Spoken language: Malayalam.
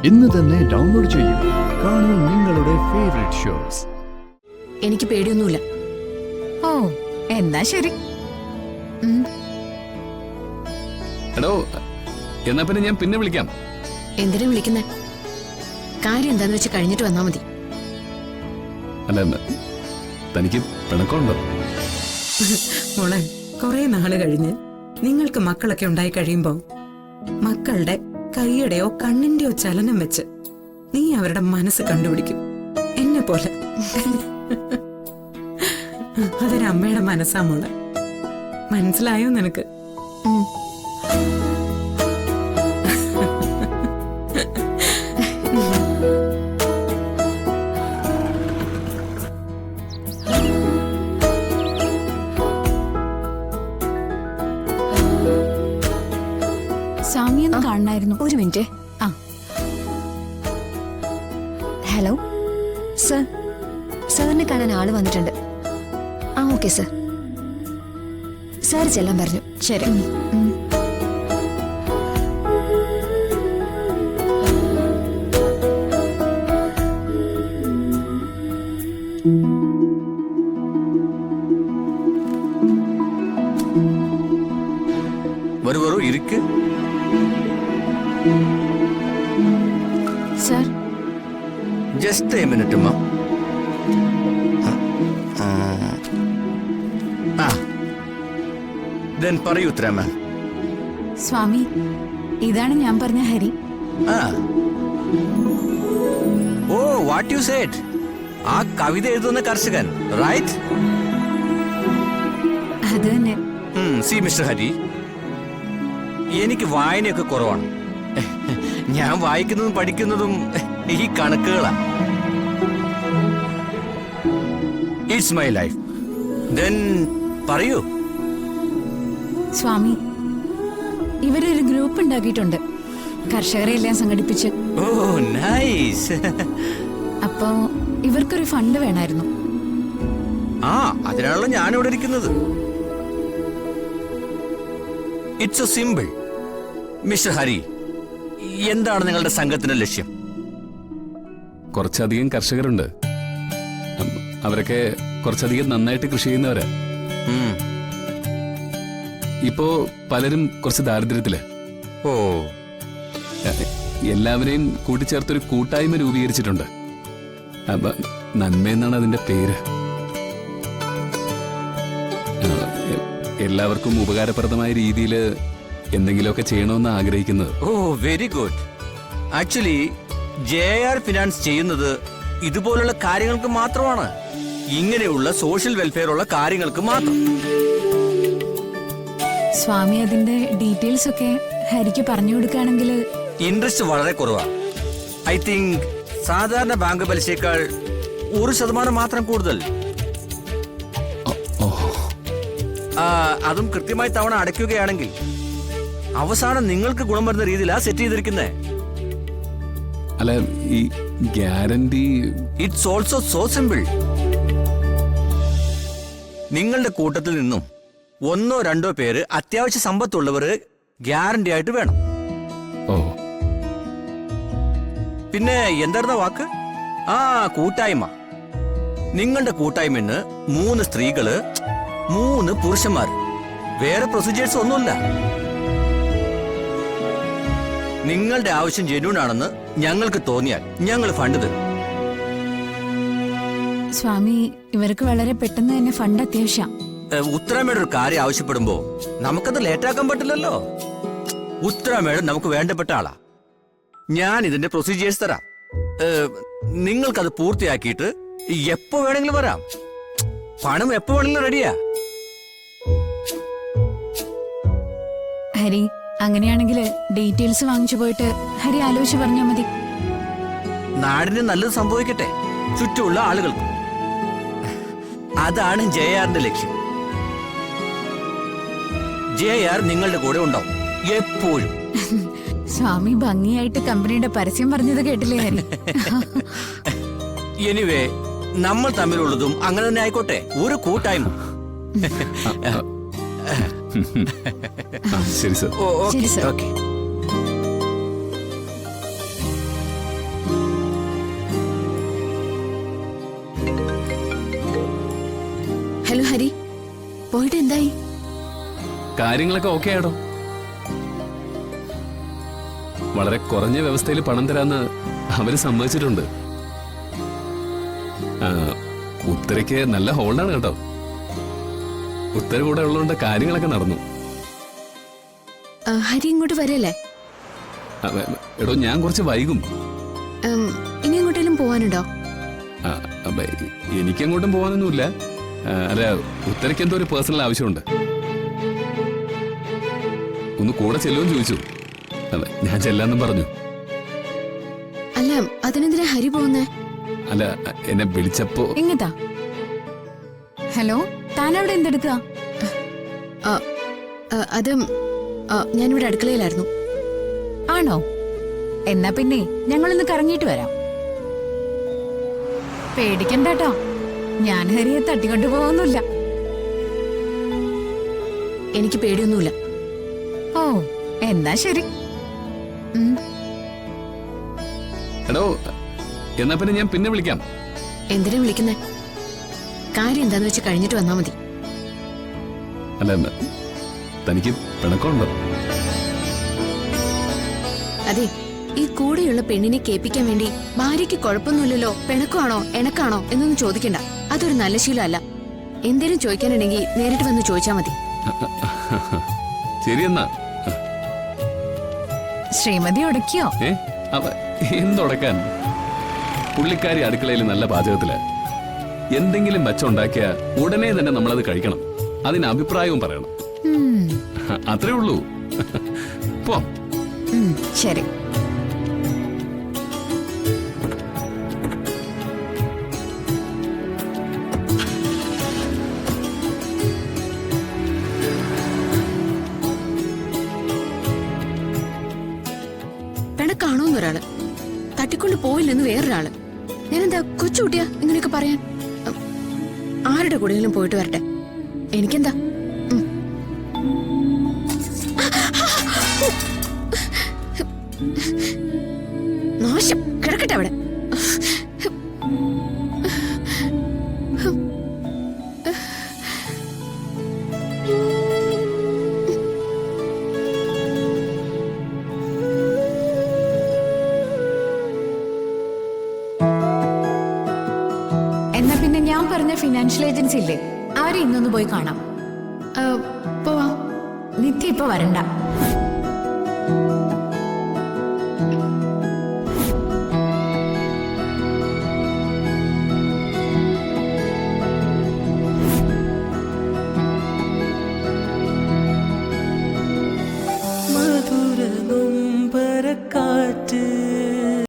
ഇന്ന് തന്നെ ഡൗൺലോഡ് ചെയ്യൂ. കാണൂ നിങ്ങളുടെ ഫേവറേറ്റ് ഷോസ്. എനിക്ക് പേടിയൊന്നുമില്ല. ഓ എന്നാ ശരി. എടോ, എന്നാ പിന്നെ ഞാൻ പിന്നെ വിളിക്കാം. എന്തിനാ വിളിക്കുന്നേ? കാര്യം എന്താന്ന് വെച്ച് കഴിഞ്ഞിട്ട് വന്നാ മതി. അല്ല, തനിക്ക് പിണക്കമുണ്ടോ? മോളെ, കുറെ നാള് കഴിഞ്ഞ് നിങ്ങൾക്ക് മക്കളൊക്കെ ഉണ്ടായി കഴിയുമ്പോ മക്കളുടെ കൈയുടെയോ കണ്ണിന്റെയോ ചലനം വെച്ച് നീ അവരുടെ മനസ്സ് കണ്ടുപിടിക്കും. എന്നെ പോലെ. അതൊരമ്മയുടെ മനസ്സാ മോളെ. മനസ്സിലായോ നിനക്ക്? സാമിയൊന്ന് കാണണായിരുന്നു. ഒരു മിനിറ്റ്. ആ ഹലോ സർ, സാറിനെ കാണാൻ ആള് വന്നിട്ടുണ്ട്. ആ ഓക്കെ സർ. സാർ ചെല്ലാൻ പറഞ്ഞു. ശരി. വരൂ വരൂ, ഇരിക്ക്. സർ, ജസ്റ്റ് എ മിനിറ്റ് അമ്മ. ദെൻ പറയൂ ഉത്തരാമ. സ്വാമി, ഇതാണ് ഞാൻ പറഞ്ഞ ഹരി. ഓ, വാട്ട് യു സേഡ്. ആ കവിത എഴുതുന്ന കർഷകൻ, റൈറ്റ്? അത് തന്നെ. സി മിസ്റ്റർ ഹരി, എനിക്ക് വായനയൊക്കെ കുറവാണ്. ഞാൻ വായിക്കുന്നതും പഠിക്കുന്നതും ഈ കണക്കുകളാ. It's my life. ദെൻ പറയൂ. സ്വാമി, ഇവരൊരു ഗ്രൂപ്പ് ഉണ്ടാക്കിയിട്ടുണ്ട്, കർഷകരെ എല്ലാം സംഘടിപ്പിച്ച്. Oh nice. അപ്പോ ഇവർക്കൊരു ഫണ്ട് വേണമായിരുന്നു. ആ, അതിനാണല്ലോ ഞാനിവിടെ ഇരിക്കുന്നത്. It's a simple. Mister Hari, എന്താണ് നിങ്ങളുടെ സംഘത്തിന്റെ ലക്ഷ്യം? കുറച്ചധികം കർഷകരുണ്ട്. അവരൊക്കെ കുറച്ചധികം നന്നായിട്ട് കൃഷി ചെയ്യുന്നവരാ. ഇപ്പോ പലരും കുറച്ച് ദാരിദ്ര്യത്തില്. ഓ, എല്ലാവരെയും കൂട്ടിച്ചേർത്തൊരു കൂട്ടായ്മ രൂപീകരിച്ചിട്ടുണ്ട്. നന്മയെന്നാണ് അതിന്റെ പേര്. എല്ലാവർക്കും ഉപകാരപ്രദമായ രീതിയിൽ എന്തെങ്കിലുമൊക്കെ ചെയ്യണമെന്ന് ആഗ്രഹിക്കുന്നത്. Oh very good. Actually JR finance ചെയ്യുന്നത് ഇതുപോലുള്ള കാര്യങ്ങൾക്ക് മാത്രമാണ്. ഇങ്ങനെയുള്ള സോഷ്യൽ വെൽഫെയർ ഉള്ള കാര്യങ്ങൾക്ക് മാത്രം. സ്വാമി, അതിന്റെ ഡീറ്റെയിൽസ് ഒക്കെ ഹരിക്ക് പറഞ്ഞു കൊടുക്കുകയാണെങ്കിൽ. ഇൻട്രസ്റ്റ് വളരെ കുറവാണ്. ഐ തിങ്ക് സാധാരണ ബാങ്ക് പലിശയേക്കാൾ 1% മാത്രം കൂടുതൽ. അതും കൃത്യമായി തവണ അടയ്ക്കുകയാണെങ്കിൽ അവസാനം നിങ്ങൾക്ക് ഗുണം വരുന്ന രീതിയിലാണ് സെറ്റ് ചെയ്തിരിക്കുന്നത്. അല്ല, ഈ guarantee. It's also so simple. നിങ്ങളുടെ കൂട്ടത്തിൽ നിന്നും 1 or 2 പേര് അത്യാവശ്യ സമ്പത്തുള്ളവർ ഗ്യാരണ്ടി ആയിട്ട് വേണം. ഓ, പിന്നെ എന്തായിരുന്ന വാക്ക്? കൂട്ടായ്മ. നിങ്ങളുടെ കൂട്ടായ്മന്ന് 3 സ്ത്രീകള്, 3 പുരുഷന്മാർ. വേറെ പ്രൊസീജിയേഴ്സ് ഒന്നുമില്ല. നിങ്ങളുടെ ആവശ്യം ജെന്യൂൻ ആണെന്ന് ഞങ്ങൾക്ക് തോന്നിയാൽ ഞങ്ങൾ ഫണ്ട് തരും. സ്വാമി, ഇവർക്ക് വളരെ പെട്ടെന്ന് തന്നെ ഫണ്ട് അത്യാവശ്യം. ഉത്തരാമയുടെ ഒരു കാര്യം ആവശ്യപ്പെടുമ്പോ നമുക്കത് ലേറ്റാക്കാൻ പറ്റില്ലല്ലോ. ഉത്തരാമയുടെ നമുക്ക് വേണ്ടപ്പെട്ട ആളാ. ഞാൻ ഇതിന്റെ പ്രൊസീജിയേഴ്സ് തരാം. നിങ്ങൾക്കത് പൂർത്തിയാക്കിയിട്ട് എപ്പോ വേണമെങ്കിലും വരാം. പണം എപ്പോ വേണമെങ്കിലും റെഡിയാ. ഹരി, അങ്ങനെയാണെങ്കിൽ ഡീറ്റെയിൽസ് വാങ്ങിച്ചു പോയിട്ട് ഹരി ആലോചിച്ച് പറഞ്ഞാൽ മതി. നാടിന് നല്ലത് സംഭവിക്കട്ടെ, ചുറ്റുമുള്ള ആളുകൾക്കും. അതാണ് JRന്റെ ലക്ഷ്യം. JR നിങ്ങളുടെ കൂടെ ഉണ്ടാവും എപ്പോഴും. സ്വാമി ഭംഗിയായിട്ട് കമ്പനിയുടെ പരസ്യം പറഞ്ഞത് കേട്ടില്ലേ ഹരി? എനിവേ, നമ്മൾ തമ്മിലുള്ളതും അങ്ങനെ തന്നെ ആയിക്കോട്ടെ. ഒരു കൂട്ടായ്മ. ശരി സർ. ഓക്കെ ശരി, സർ. ഓക്കെ. ഹരി പോയിട്ട് എന്തായി? കാര്യങ്ങളൊക്കെ ഓക്കെ ആടോ. വളരെ കുറഞ്ഞ വ്യവസ്ഥയിൽ പണം തരാന്ന് അവര് സമ്മതിച്ചിട്ടുണ്ട്. ഉത്തരയ്ക്ക് നല്ല ഹോൾഡാണ് കേട്ടോ. ഉത്തര കൂടെ ഉള്ളതുകൊണ്ട് കാര്യങ്ങളൊക്കെ നടന്നു. ഹരി ഇങ്ങോട്ട് വരല്ലേ? എടോ ഞാൻ കുറച്ച് വൈകും. ഇനി എങ്ങോട്ടേലും പോവാനുണ്ടോ? എനിക്കെങ്ങോട്ടും പോകാനൊന്നുമില്ല. അല്ല, ഉത്തരയ്ക്ക് എന്തോ ഒരു പേഴ്സണൽ ആവശ്യമുണ്ട്. ഒന്ന് കൂടെ ചെല്ലുമെന്ന് ചോദിച്ചു. ഞാൻ ചെല്ലാന്നും പറഞ്ഞു. അല്ല, അതിനെന്തിനാ ഹരി പോകുന്നേ? അല്ല, എന്നെ വിളിച്ചപ്പോ എങ്ങത്താ? ഹലോ, താനവിടെ എന്തെടുക്കുക? അത് ഞാനിവിടെ അടുക്കളയിലായിരുന്നു. ആണോ? എന്നാ പിന്നെ ഞങ്ങളൊന്ന് കറങ്ങിയിട്ട് വരാം. പേടിക്കണ്ടട്ടോ, ഞാൻ ഹരിയെ തട്ടിക്കൊണ്ടു പോകുന്നില്ല. എനിക്ക് പേടിയൊന്നുമില്ല. ഓ, എന്നാ ശരി. എടോ, എന്നാ പിന്നെ ഞാൻ പിന്നെ വിളിക്കാം. എന്തിനാ വിളിക്കുന്നേ? കാര്യം എന്താന്ന് വെച്ച് കഴിഞ്ഞിട്ട് വന്നാ മതി. അല്ല, തനിക്ക് പിണക്കമുണ്ടോ? അതെ, ഈ കൂടെയുള്ള പെണ്ണിനെ കേൾപ്പിക്കാൻ വേണ്ടി ഭാര്യയ്ക്ക് കുഴപ്പമൊന്നുമില്ലല്ലോ, പിണക്കമാണോ എണക്കാണോ എന്നൊന്നും ചോദിക്കണ്ട. അതൊരു നല്ല ശീലമല്ല. എന്തേലും ചോദിക്കാനുണ്ടെങ്കിൽ നേരിട്ട് വന്ന് ചോദിച്ചാ മതി. ശരിയെന്നാ. ശ്രീമതി ഉടക്കിയോ? എന്തുടക്കാൻ? പുള്ളിക്കാരി അടുക്കളയിൽ നല്ല പാചകത്തില്. എന്തെങ്കിലും വെച്ചുണ്ടാക്കിയ ഉടനെ തന്നെ നമ്മളത് കഴിക്കണം. അതിന് അഭിപ്രായവും പറയണം. അത്രേ ഉള്ളൂ. പോ. ശരി. പിണക്കാണോന്നൊരാള്, തട്ടിക്കൊണ്ട് പോയില്ലെന്ന് വേറൊരാള്. ഞാനെന്താ കൊച്ചുകുട്ടിയാ ഇങ്ങനെയൊക്കെ പറയാൻ? ആരുടെ കൂടെയെങ്കിലും പോയിട്ട് വരട്ടെ, എനിക്കെന്താ? നാശം കിടക്കട്ടെ അവിടെ. എന്നാ പിന്നെ ഞാൻ പറഞ്ഞ ഫിനാൻഷ്യൽ ഏജൻസി ഇല്ലേ, അവരെ ഇന്നൊന്ന് പോയി കാണാം. പോവാം. നിത്യ ഇപ്പൊ വരണ്ട.